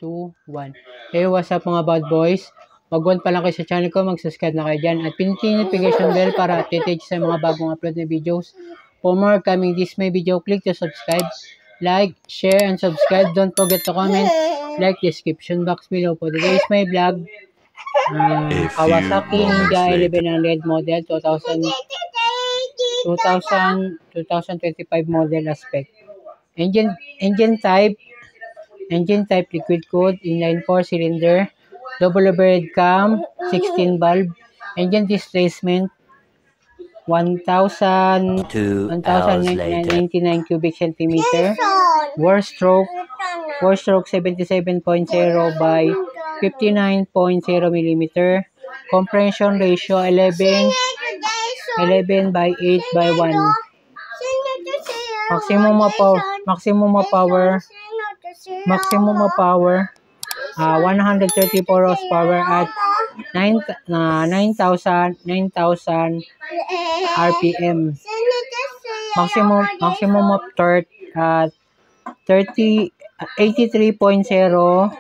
2, 1. Hey, what's up mga bad boys? Mag-1 pa lang kayo sa channel ko, mag-subscribe na kayo dyan. At pinutin yung notification bell para updated sa mga bagong upload na videos. For more coming this may video, click to subscribe, like, share, and subscribe. Don't forget to comment, like description box below. For today's my vlog, Kawasaki Ninja 1100 model 2025 model aspect. Engine type liquid cooled, inline 4 cylinder, double overhead cam, 16 valve, engine displacement 1099 cubic centimeter, bore stroke 77.0 by 59.0 millimeter, compression ratio 11 by 8 by 1, maximum power 134 horsepower at 9,000 RPM. Maximum of torque at 83.0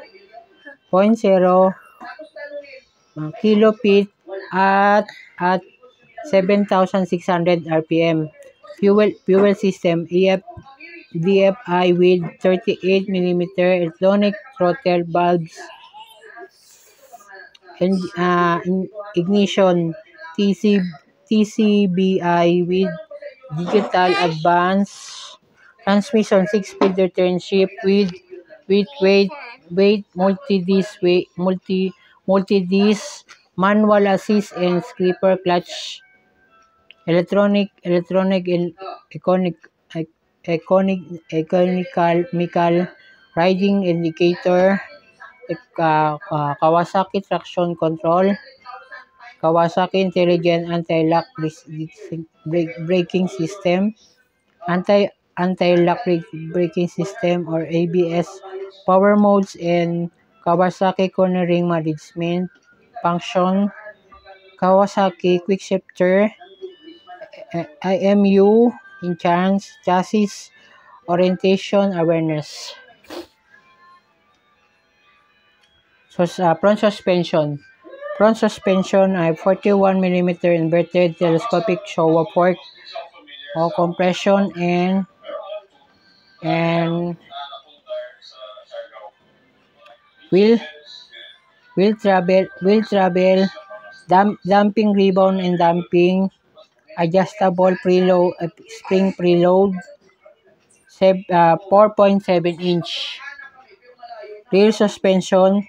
kilo-feet at 7,600 RPM. Fuel system DFI with 38 mm electronic throttle valves. Ignition TCBI with digital advanced transmission, 6-speed return shift with weight multi-disc manual assist and skipper clutch, electronic economical riding indicator, Kawasaki traction control, Kawasaki intelligent anti-lock braking system, anti-lock braking system or ABS, power modes, and Kawasaki cornering management function, Kawasaki quick shifter, IMU in chassis orientation awareness. So front suspension ay 41 mm inverted telescopic Showa fork o compression and wheel travel damping rebound and damping, adjustable spring preload, 4.7 inch. Rear suspension,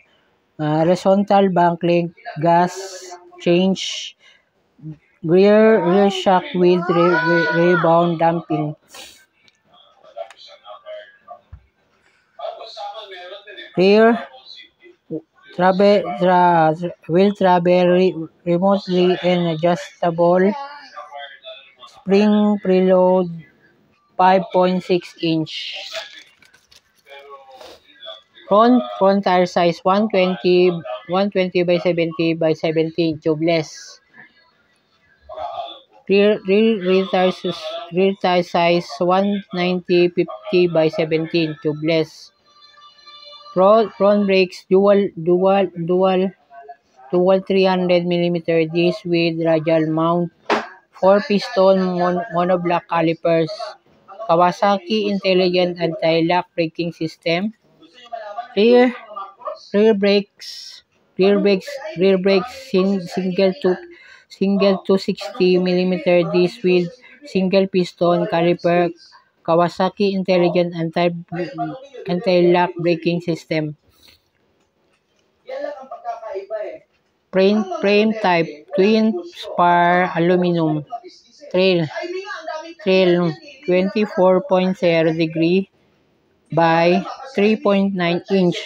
horizontal bank length gas change, rear shock with rebound damping. Rear wheel travel remotely and adjustable, spring preload, 5.6 inch. Front tire size 120 by 70 by 17 tubeless. Rear tire size 190 50 by 17 tubeless. Front brakes dual 300 mm disc with radial mount, 4-piston monoblock calipers, Kawasaki intelligent anti-lock braking system. Rear brakes single 260 mm disc with single piston caliper, Kawasaki intelligent anti-lock braking system. Frame type twin spar aluminum. Trail 24.0 degree by 3.9 inch.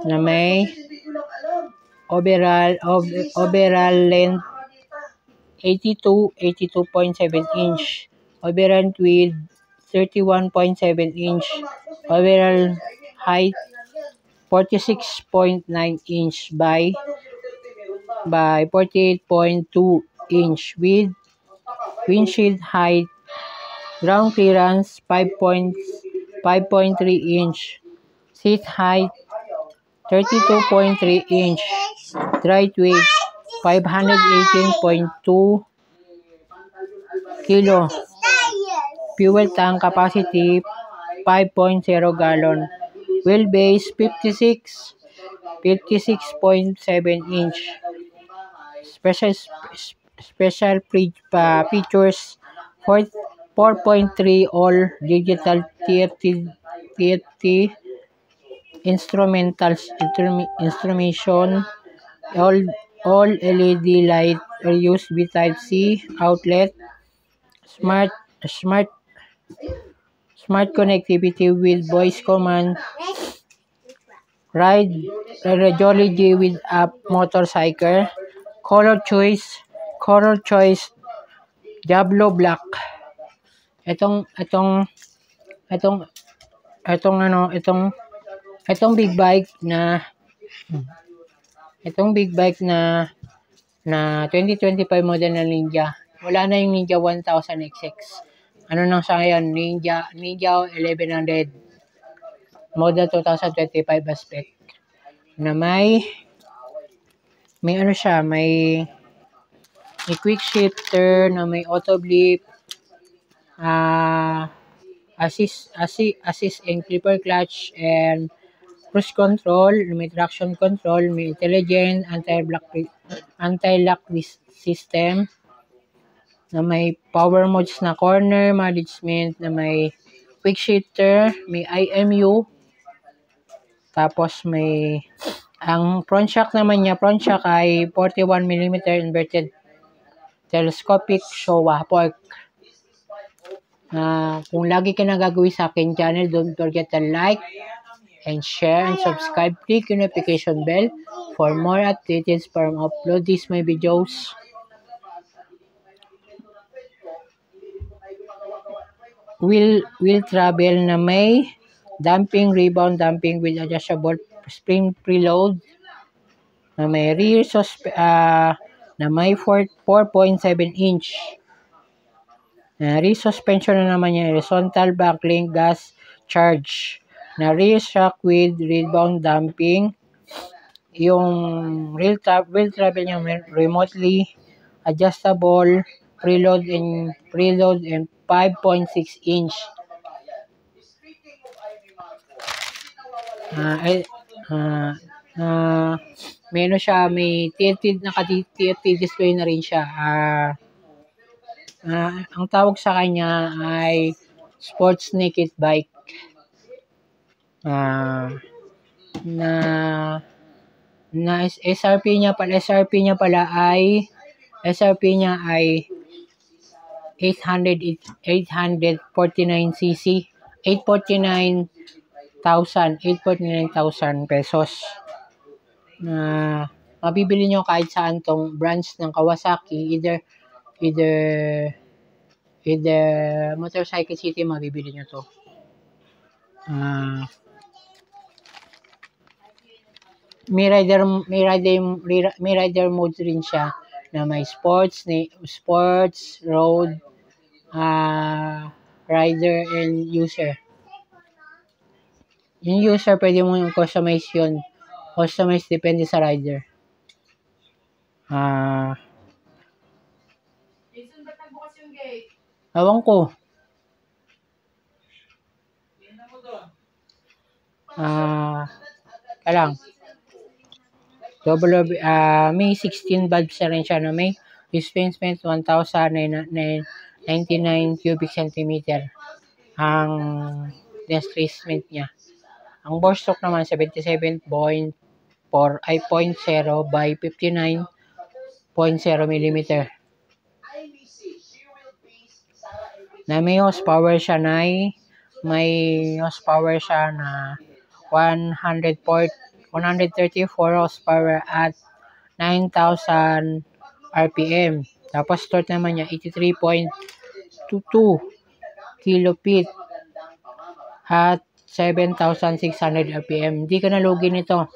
Na may overall length 82.7 inch, overall width 31.7 inch, overall height 46.9 inch by 48.2 inch, with windshield height Ground clearance 5.3 inch. Seat height 32.3 inch. Dry weight 518.2 kilo. Fuel tank capacity 5.0 gallon. Wheelbase 56.7 inch. Special features 4.3 all digital TFT instrumentation, all LED light, USB Type-C outlet, smart connectivity with voice command, ride radiology with a motorcycle, color choice Diablo Black. Itong big bike na 2025 model na Ninja. Wala na yung Ninja 1000 XX. Ano nang sa ngayon? Ninja 1100 model 2025 aspect. Na may ano siya, may quick shifter, na may auto blip, assist and clipper clutch, and cruise control, may traction control, may intelligent anti-lock system, na may power modes na corner management, na may quick shifter, may IMU, tapos may ang front shock naman niya, ay 41mm inverted telescopic Showa fork. Kung lagi ka nagagawin sa akin channel, don't forget to like and share and subscribe. Click the notification bell for more updates from upload these my videos. Wheel travel na may rebound damping with adjustable spring preload, na may rear na may 4.7 inch. Rear suspension na naman yung horizontal backlink gas charge, na rear shock with rebound damping. Yung wheel travel niya remotely adjustable preload and 5.6 inch. Meron siya, may TFT display na rin siya. Ang tawag sa kanya ay sports naked bike. Na SRP niya pala ay 849cc, 849,000 pesos. Mabibili nyo kahit saan tong branch ng Kawasaki, either Motorcycle City, mabibili nyo to. May rider mode rin siya, na may sports, road, rider, and user. Yung user, pwede mo yung customize yun. Customize depende sa rider. Awang ko. Kalang. May 16 bulbs na rin siya, na may displacement 1,099 cubic centimeter ang displacement niya. Ang bore stroke naman 77.0 by 59.0 mm. Na may horsepower siya na 134 horsepower at 9,000 RPM. Tapos torque naman niya 83.22 kilo-feet at 7,600 RPM. Hindi ka nalugi nito.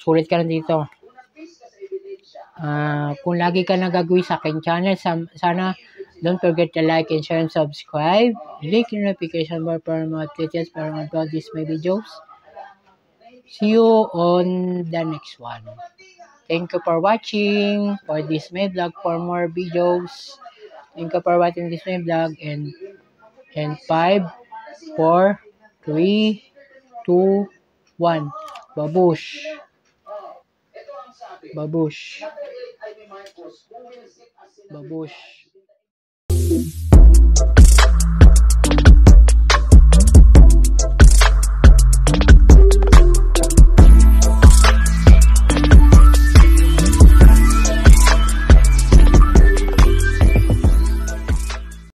Sulit ka na dito. Kung lagi ka nagagawin sa akin channel, sana Don't forget to like and share and subscribe. Click the notification bell para ma-update para mag-upload these my videos. See you on the next one. Thank you for watching for this my vlog. For more videos, thank you for watching this my vlog. And 5, 4, 3, 2, 1. Babush. Babush. Babush.